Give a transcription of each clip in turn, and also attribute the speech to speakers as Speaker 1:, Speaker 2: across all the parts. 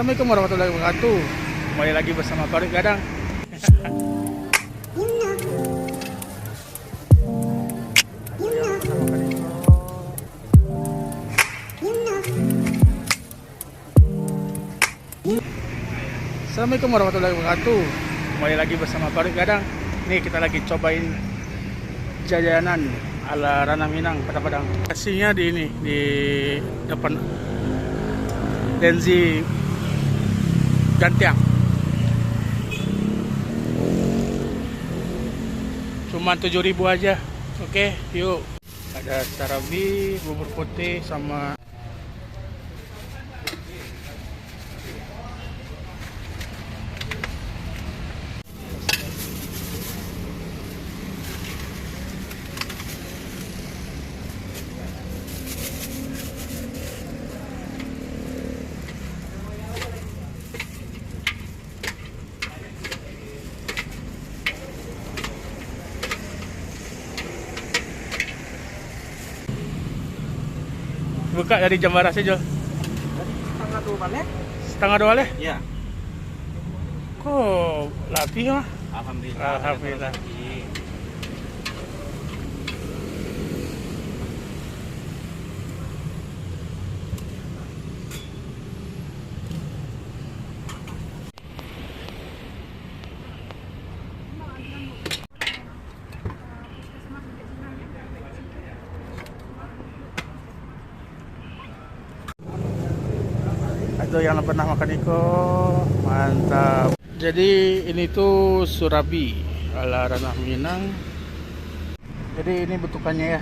Speaker 1: Assalamualaikum warahmatullahi wabarakatuh. Kembali lagi bersama Farid Gadang. Assalamualaikum warahmatullahi wabarakatuh. Kembali lagi bersama Farid Gadang. Nih kita lagi cobain jajanan ala Ranah Minang Kota Padang. Lokasinya di ini, di depan Denzi Gantiang. Cuma 7.000 aja. Oke, yuk. Ada sarabi, bubur putih sama buka dari jam berapa sih, Jo?
Speaker 2: Setengah 2 balik?
Speaker 1: Setengah 2 leh?
Speaker 2: Iya.
Speaker 1: Kok lebih mah?
Speaker 2: Alhamdulillah.
Speaker 1: Alhamdulillah. Aduh, yang pernah makan iko mantap. Jadi ini tuh surabi ala Ranah Minang. Jadi ini bentukannya ya.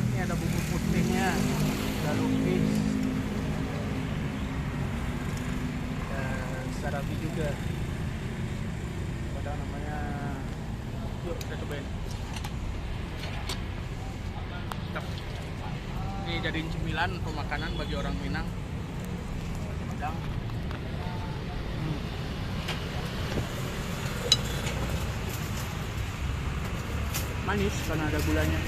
Speaker 1: Ini ada bubur putihnya, ada lupis, sarabi juga. Ada namanya. Yuk kita cobain. Mantap. Ini jadiin cemilan atau makanan bagi orang Minang. Padang. Manis karena ada gulanya.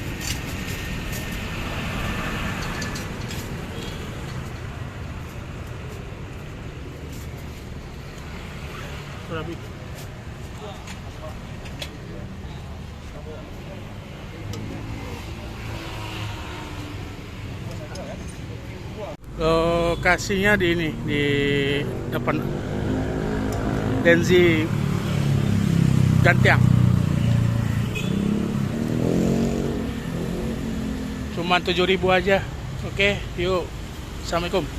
Speaker 1: Surabi. Lokasinya di ini, di depan Denzi Gantiang. Cuma 7.000 aja. Oke, yuk. Assalamualaikum.